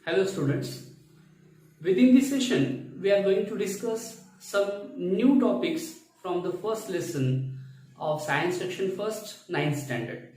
Hello students, within this session we are going to discuss some new topics from the first lesson of science section first 9th standard.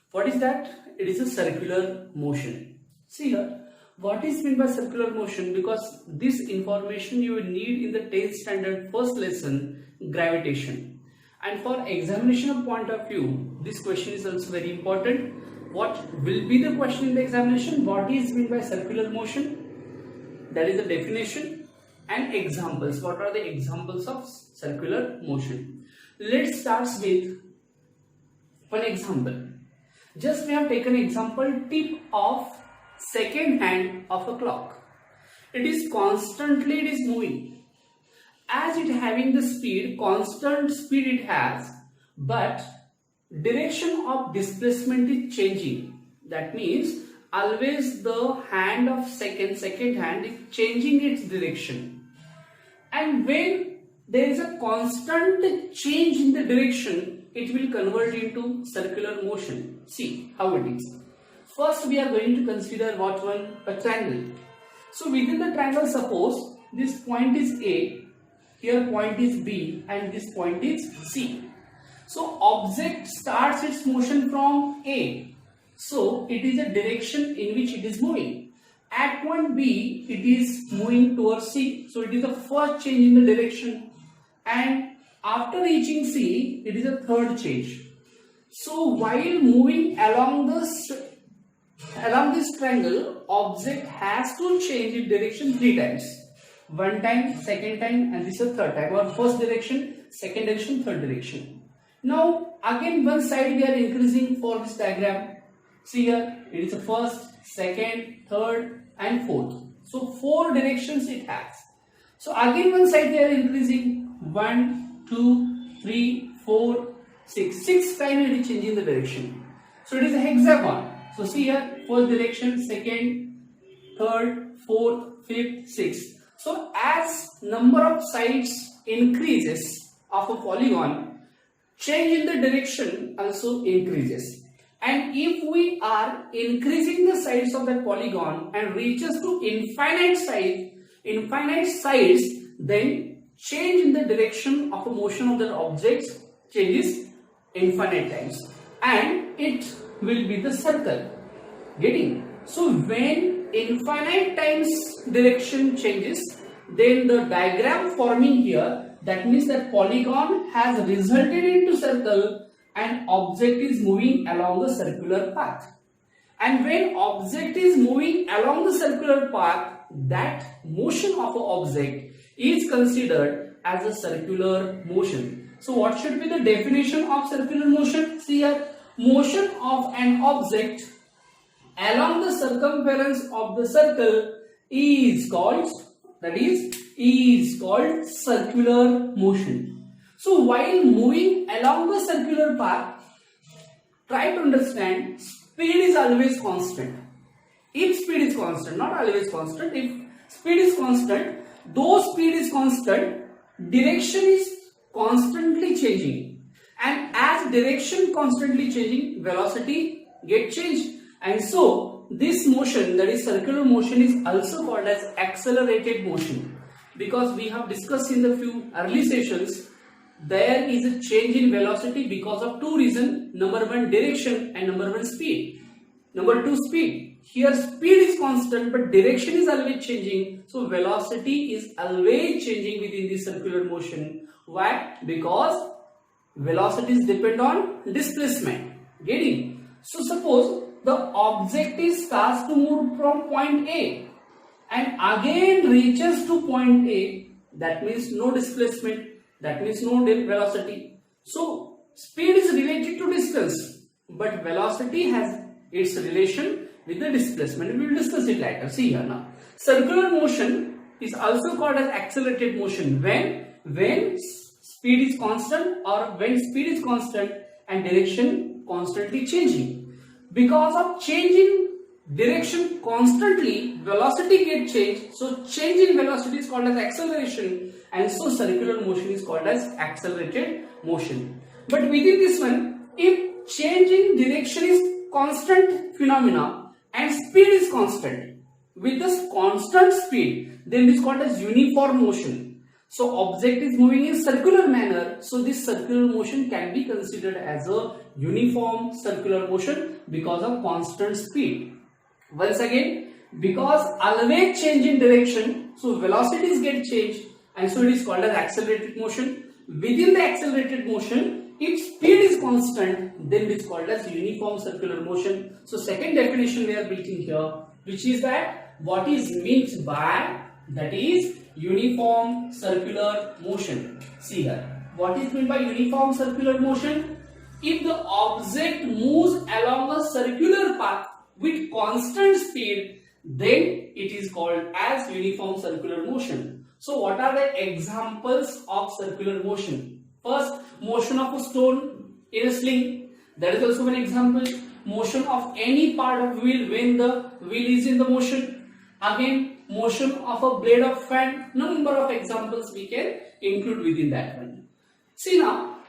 What is that? It is a circular motion. See here, what is meant by circular motion, because this information you will need in the 10th standard first lesson, gravitation. And for examination point of view, this question is also very important. What will be the question in the examination? What is meant by circular motion? That is the definition and examples. What are the examples of circular motion? Let's start with one example. Just we have taken example tip of second hand of a clock. It is moving. As it having the speed, constant speed it has, but direction of displacement is changing. That means always the hand of second hand is changing its direction. And when there is a constant change in the direction, it will convert into circular motion. See how it is. First we are going to consider what one? A triangle. So within the triangle, suppose this point is A, here point is B, and this point is C. So object starts its motion from A. So it is a direction in which it is moving. At point B, it is moving towards C. So it is the first change in the direction. And after reaching C, it is a third change. So while moving along this triangle, object has to change its direction 3 times. One time, second time, and this is the third time. Or first direction, second direction, third direction. Now again one side we are increasing for this diagram. See here, it is the first, second, third and fourth. So 4 directions it has. So again one side we are increasing 1, 2, 3, 4, 6. 6 times it is changing the direction. So it is a hexagon. So see here, first direction, second, third, fourth, fifth, sixth. So as number of sides increases of a polygon, change in the direction also increases. And if we are increasing the size of that polygon and reaches to infinite size, then change in the direction of a motion of that object changes infinite times, and it will be the circle. Getting? So when infinite times direction changes, then the diagram forming here, that means that polygon has resulted into circle and object is moving along the circular path. And when object is moving along the circular path, that motion of an object is considered as a circular motion. So what should be the definition of circular motion? See here, motion of an object along the circumference of the circle is called circular motion. So while moving along the circular path, try to understand speed is always constant. If speed is constant, not always constant, if speed is constant, though speed is constant, direction is constantly changing. And as direction constantly changing, velocity get changed. And so this motion, that is circular motion, is also called as accelerated motion, because we have discussed in the few early sessions there is a change in velocity because of 2 reasons. Number 1, direction, and number 1, speed. Number 2, speed. Here speed is constant but direction is always changing, so velocity is always changing within the circular motion. Why? Because velocities depend on displacement. Getting? So suppose the object starts to move from point A and again reaches to point A, that means no displacement, that means no velocity. So speed is related to distance, but velocity has its relation with the displacement. We will discuss it later. See here now. Circular motion is also called as accelerated motion when speed is constant, or when speed is constant and direction constantly changing. Because of changing direction constantly, velocity gets changed. So change in velocity is called as acceleration, and so circular motion is called as accelerated motion. But within this one, if change in direction is constant phenomena and speed is constant, with this constant speed, then it is called as uniform motion. So object is moving in circular manner, so this circular motion can be considered as a uniform circular motion because of constant speed. Once again, because always change in direction, so velocities get changed, and so it is called as accelerated motion. Within the accelerated motion, if speed is constant, then it is called as uniform circular motion. So second definition we are building here, which is that what is meant by, that is uniform circular motion. See here, what is meant by uniform circular motion? If the object moves along a circular path with constant speed, then it is called as uniform circular motion. So what are the examples of circular motion? First, motion of a stone in a sling, that is also an example. Motion of any part of wheel when the wheel is in the motion. Again, motion of a blade of fan. Number of examples we can include within that one. See now,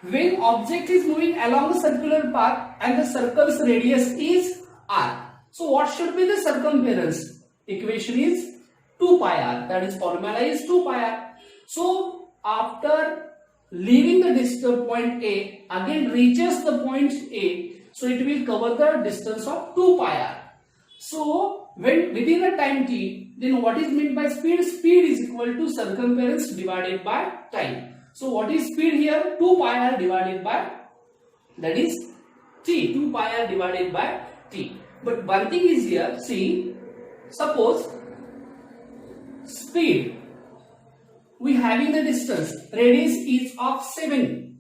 when object is moving along a circular path and the circle's radius is r, so what should be the circumference? Equation is 2 pi r, that is formula is 2 pi r. So after leaving the distance point A, again reaches the point A, so it will cover the distance of 2 pi r. So when within a time t, then what is meant by speed? Speed is equal to circumference divided by time. So what is speed here? 2 pi r divided by, that is t, 2 pi r divided by t. But one thing is here, see, suppose speed, we having the distance, radius is of 7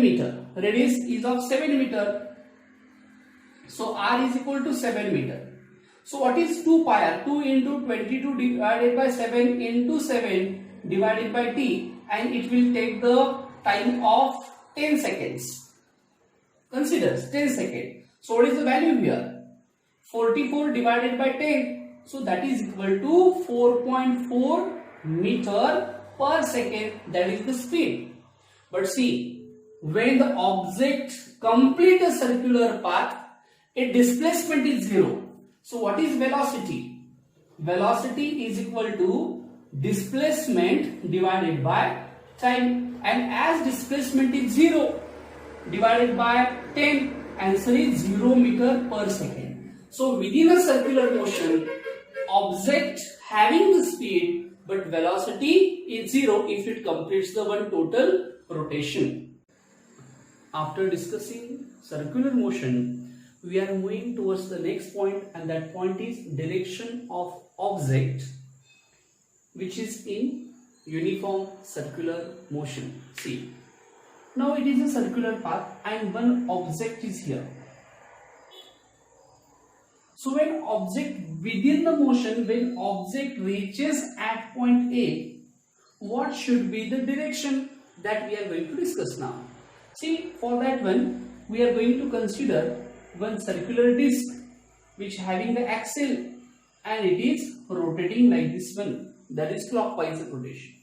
meter, radius is of 7 meter, so r is equal to 7 meter. So what is 2 pi r? 2 into 22 divided by 7 into 7 divided by t, and it will take the time of 10 seconds. Consider 10 seconds. So what is the value here? 44 divided by 10. So that is equal to 4.4 meter per second. That is the speed. But see, when the object completes a circular path, its displacement is 0. So what is velocity? Velocity is equal to displacement divided by time. And as displacement is 0 divided by 10, answer is 0 meter per second. So within a circular motion, object having the speed but velocity is 0 if it completes the one total rotation. After discussing circular motion, we are moving towards the next point, and that point is direction of object, which is in uniform circular motion. See, now it is a circular path and one object is here. So when object within the motion, when object reaches at point A, what should be the direction? That we are going to discuss now. See, for that one, we are going to consider one circular disc which having the axle and it is rotating like this one, that is clockwise rotation.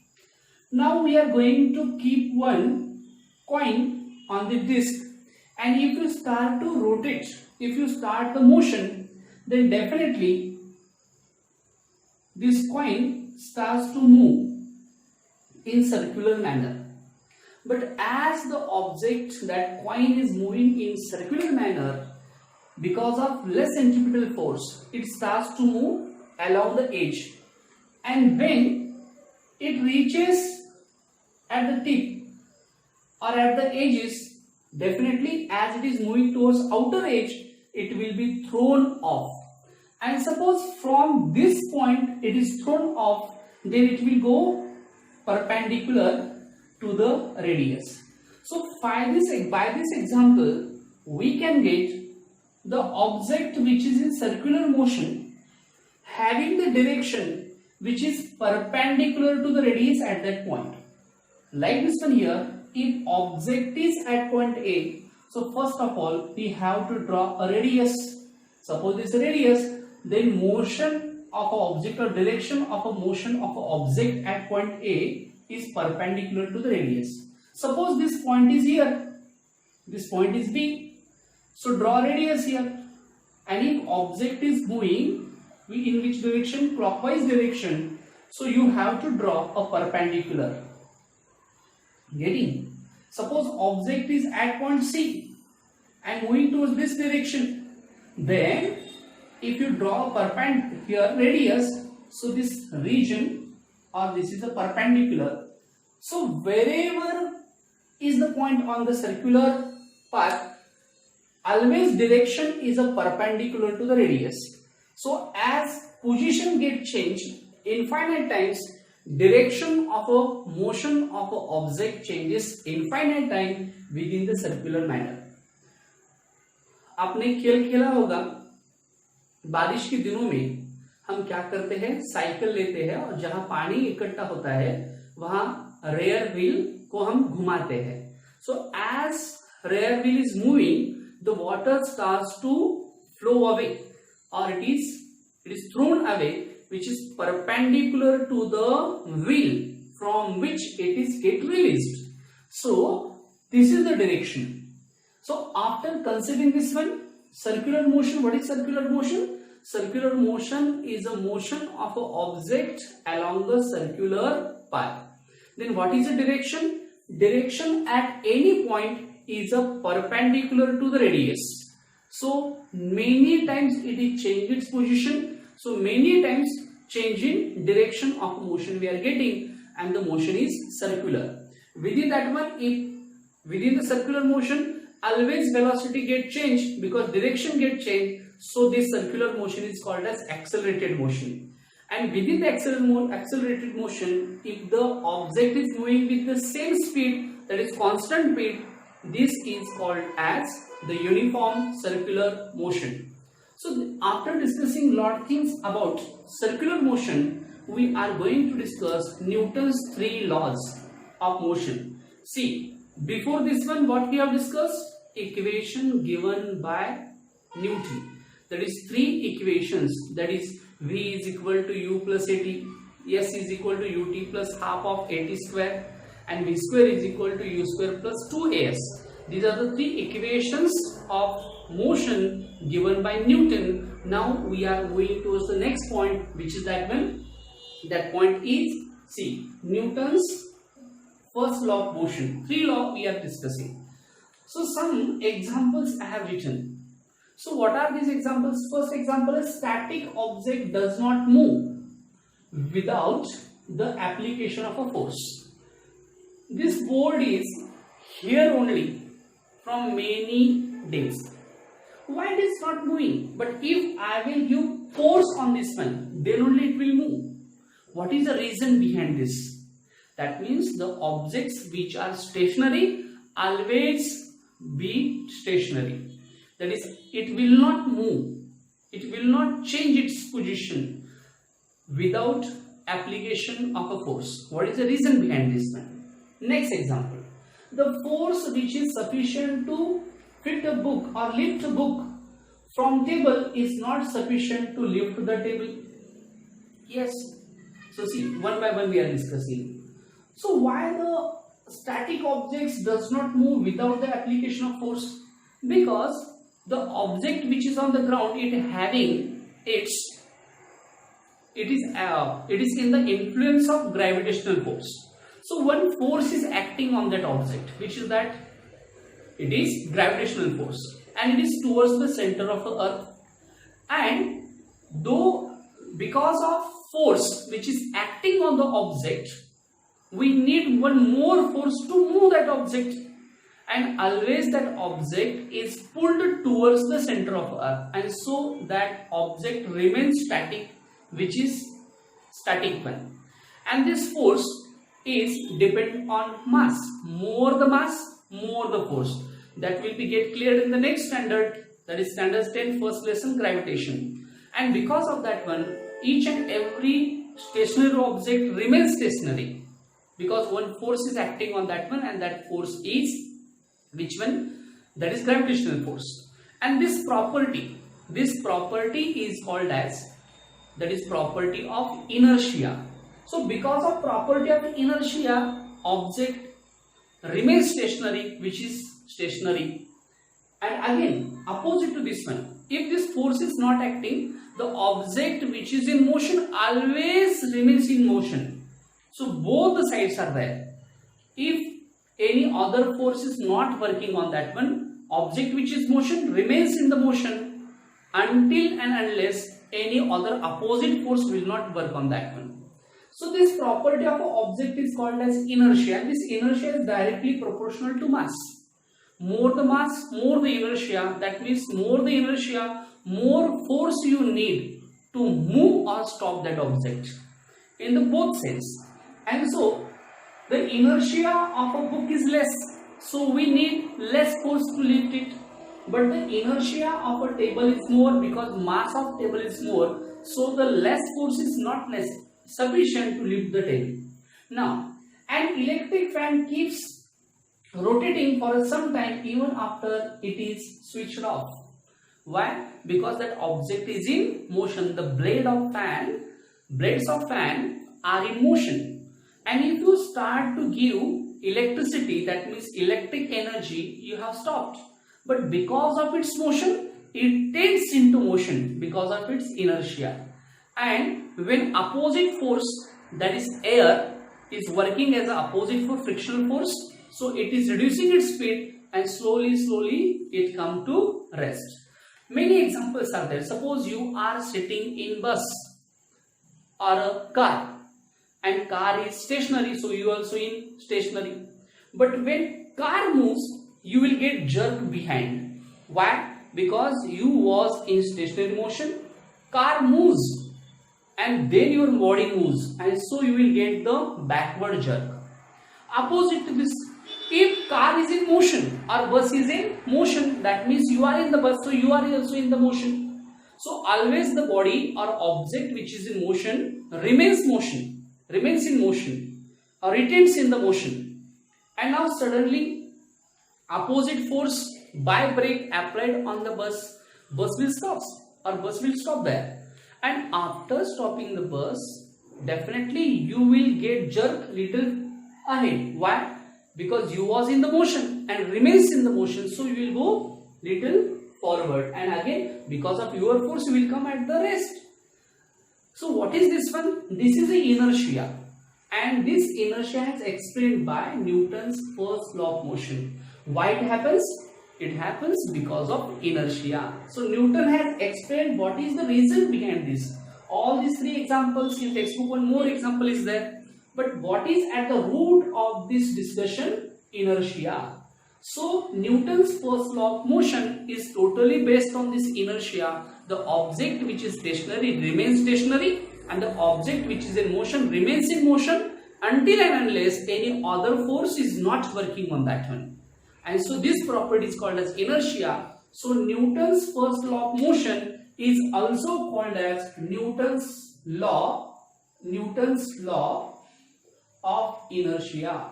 Now we are going to keep one coin on the disc, and if you start to rotate, if you start the motion, then definitely this coin starts to move in circular manner. But as the object, that coin is moving in circular manner, because of less centripetal force, it starts to move along the edge, and when it reaches at the tip or at the edges, definitely as it is moving towards outer edge, it will be thrown off. And suppose from this point it is thrown off, then it will go perpendicular to the radius. So by this example, we can get the object which is in circular motion having the direction which is perpendicular to the radius at that point. Like this one here, if object is at point A, so first of all we have to draw a radius. Suppose this is a radius, then motion of an object or direction of a motion of an object at point A is perpendicular to the radius. Suppose this point is here, this point is B, so draw radius here, and if object is moving in which direction? Clockwise direction. So you have to draw a perpendicular. Getting? Suppose object is at point C and moving towards this direction. Then if you draw a perpendicular radius, so this region or this is a perpendicular. So wherever is the point on the circular path, always direction is a perpendicular to the radius. So as position gets changed infinite times, direction of a motion of an object changes infinite time within the circular manner. आपने खेल खेला होगा, बारिश के दिनों में हम क्या करते हैं, साइकिल लेते हैं और जहां पानी इकट्ठा होता है वहां रेयर व्हील को हम घुमाते हैं. So as rear wheel is moving, the water starts to flow away और it is thrown away which is perpendicular to the wheel from which it is get released. So this is the direction. So after considering this one, circular motion, what is circular motion? Circular motion is a motion of an object along a circular path. Then what is the direction? Direction at any point is a perpendicular to the radius. So many times it is changed its position. So many times change in direction of motion we are getting, and the motion is circular. Within that one, if within the circular motion always velocity get changed because direction get changed, so this circular motion is called as accelerated motion. And within the accelerated motion, if the object is moving with the same speed, that is constant speed, this is called as the uniform circular motion. So after discussing lot of things about circular motion, we are going to discuss Newton's 3 laws of motion. See, before this one, what we have discussed? Equation given by Newton. That is 3 equations. That is V is equal to U plus AT, S is equal to UT plus half of AT square, and V square is equal to U square plus 2AS. These are the 3 equations of motion given by Newton. Now we are moving towards the next point, which is that one. That point is, see, Newton's first law of motion. 3 laws we are discussing. So some examples I have written. So what are these examples? First example is static object does not move without the application of a force. This board is here only from many days. Why it is not moving? But if I will give force on this one, then only it will move. What is the reason behind this? That means the objects which are stationary always be stationary. That is, it will not move. It will not change its position without application of a force. What is the reason behind this one? Next example. The force which is sufficient to fit a book or lift a book from table is not sufficient to lift the table. Yes. So see, one by one we are discussing. So why the static objects does not move without the application of force? Because the object which is on the ground, it is in the influence of gravitational force. So one force is acting on that object, which is that it is gravitational force, and it is towards the center of the earth. And though because of force which is acting on the object, we need one more force to move that object, and always that object is pulled towards the center of earth, and so that object remains static, which is static one. And this force is dependent on mass. More the mass, more the force. That will be get cleared in the next standard, that is standard 10, first lesson, gravitation. And because of that one, each and every stationary object remains stationary, because one force is acting on that one, and that force is which one? That is gravitational force. And this property is called as, that is property of inertia. So because of property of inertia, object remains stationary, which is stationary. And again, opposite to this one, If this force is not acting, the object which is in motion always remains in motion. So both the sides are there. If any other force is not working on that one, object which is motion remains in the motion until and unless any other opposite force will not work on that one. So this property of an object is called as inertia, and this inertia is directly proportional to mass. More the mass, more the inertia. That means more the inertia, more force you need to move or stop that object in the both sense. And so the inertia of a book is less, so we need less force to lift it. But the inertia of a table is more because mass of table is more, so the less force is not sufficient to lift the table. Now, an electric fan keeps rotating for some time even after it is switched off. Why? Because that object is in motion. The blades of fan are in motion. And if you start to give electricity, that means electric energy, you have stopped. But because of its motion, it tends into motion because of its inertia. And when opposite force, that is air, is working as an opposite for frictional force, so it is reducing its speed and slowly it comes to rest. Many examples are there. Suppose you are sitting in bus or a car, and car is stationary, so you also in stationary. But when car moves, you will get jerk behind. Why? Because you was in stationary motion, car moves, and then your body moves, and so you will get the backward jerk. Opposite to this, if car is in motion or bus is in motion, that means you are in the bus, so you are also in the motion. So always the body or object which is in motion remains in motion or retains in the motion. And now suddenly opposite force by brake applied on the bus will stop there. And after stopping the bus, definitely you will get jerk little ahead. Why? Because you was in the motion and remains in the motion, so you will go little forward, and again because of your force you will come at the rest. So what is this one? This is the inertia, and this inertia is explained by Newton's first law of motion. Why it happens? It happens because of inertia. So Newton has explained what is the reason behind this. All these three examples in textbook, one more example is there. But what is at the root of this discussion? Inertia. So Newton's first law of motion is totally based on this inertia. The object which is stationary remains stationary, and the object which is in motion remains in motion until and unless any other force is not working on that one. And so this property is called as inertia. So Newton's first law of motion is also called as Newton's law of inertia.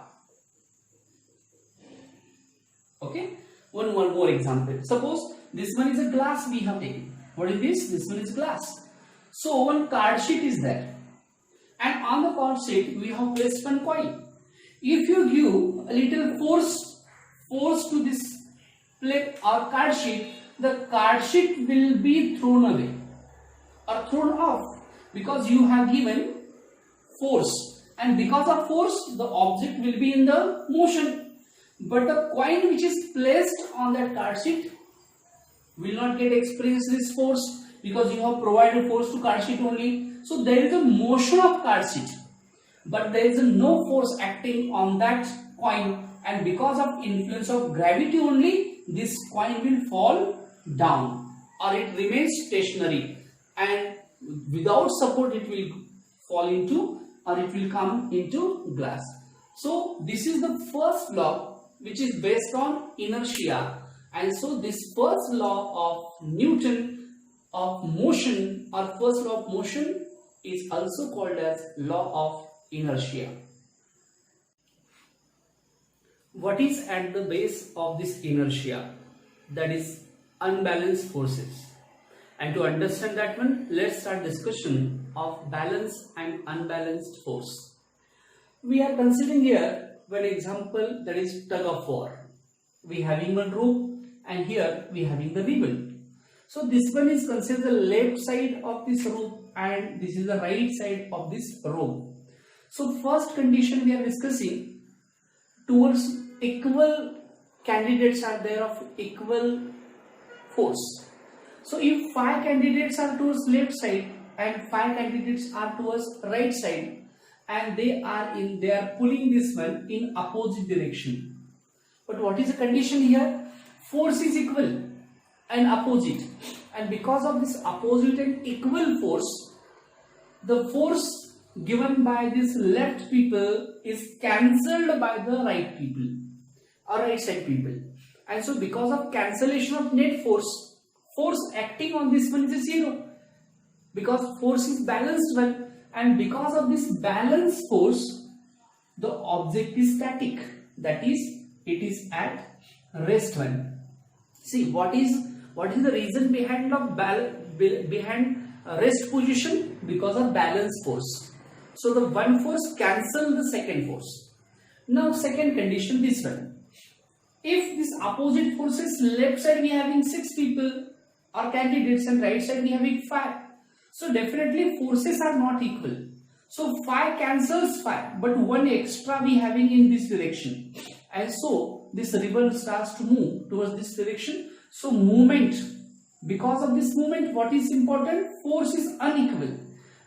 Okay, one more example. Suppose this one is a glass we have taken. What is this? This one is glass. So one card sheet is there, and on the card sheet we have placed one coin. If you give a little force to this plate or card sheet, the card sheet will be thrown away or thrown off because you have given force, and because of force the object will be in the motion. But the coin which is placed on that card sheet will not get experience this force because you have provided force to card sheet only. So there is a motion of card sheet, but there is no force acting on that coin, and because of influence of gravity only, this coin will fall down or it remains stationary, and without support it will fall into or it will come into glass. So this is the first law which is based on inertia, and so this first law of Newton of motion or first law of motion is also called as law of inertia. What is at the base of this inertia? That is unbalanced forces. And to understand that one, let's start discussion of balance and unbalanced force. We are considering here one example, that is tug of war. We having one rope and here we having the ribbon. So this one is considered the left side of this rope and this is the right side of this rope. So first condition we are discussing, towards equal candidates are there of equal force. So if 5 candidates are towards left side and 5 candidates are towards right side and they are pulling this one in opposite direction. But what is the condition here? Force is equal and opposite, and because of this opposite and equal force, the force given by this left people is cancelled by the right people or right side people, and so because of cancellation of net force, force acting on this one is 0, because force is balanced one, and because of this balanced force the object is static, that is it is at rest one. See, what is the reason behind rest position? Because of balance force. So the one force cancel the second force. Now second condition, this one. If this opposite forces, left side we having 6 people or candidates and right side we having 5. So definitely forces are not equal. So 5 cancels 5, but 1 extra we having in this direction. And so this ribbon starts to move towards this direction. So movement, because of this movement, what is important? Force is unequal,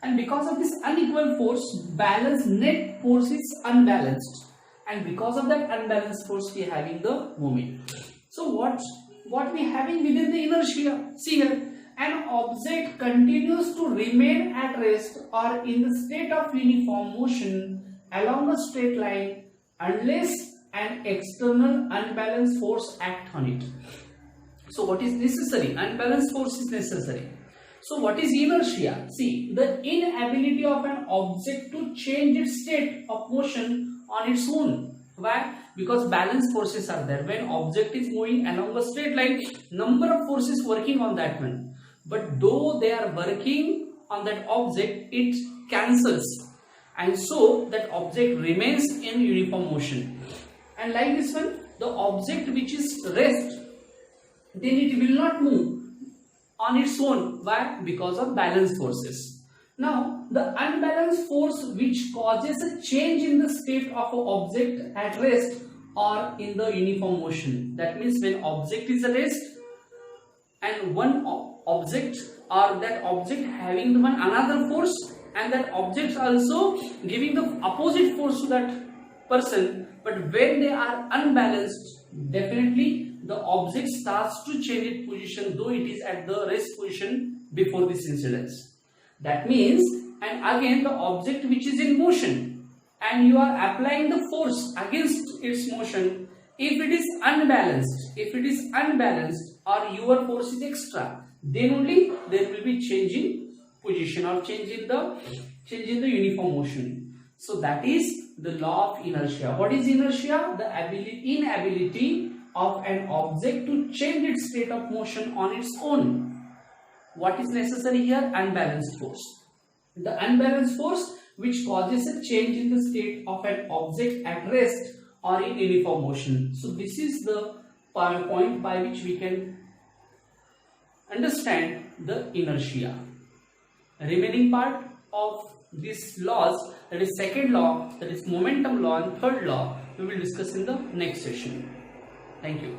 and because of this unequal force, balance net force is unbalanced, and because of that unbalanced force we are having the movement. So what we having within the inertia? See here, an object continues to remain at rest or in the state of uniform motion along a straight line unless an external unbalanced force acts on it. So what is necessary? Unbalanced force is necessary. So what is inertia? See, the inability of an object to change its state of motion on its own. Why? Because balanced forces are there. When object is moving along a straight line, number of forces working on that one. But though they are working on that object, it cancels. And so that object remains in uniform motion. And like this one, the object which is rest, then it will not move on its own. Why? Because of balanced forces. Now the unbalanced force which causes a change in the state of an object at rest or in the uniform motion. That means when object is at rest and one object or that object having one another force, and that object also giving the opposite force to that person, but when they are unbalanced, definitely the object starts to change its position, though it is at the rest position before this incidence. That means, and again the object which is in motion and you are applying the force against its motion, if it is unbalanced or your force is extra, then only there will be change in position or change in the uniform motion. So that is the law of inertia. What is inertia? The inability of an object to change its state of motion on its own. What is necessary here? Unbalanced force. The unbalanced force which causes a change in the state of an object at rest or in uniform motion. So this is the point by which we can understand the inertia. Remaining part of these laws, that is second law, that is momentum law, and third law, we will discuss in the next session. Thank you.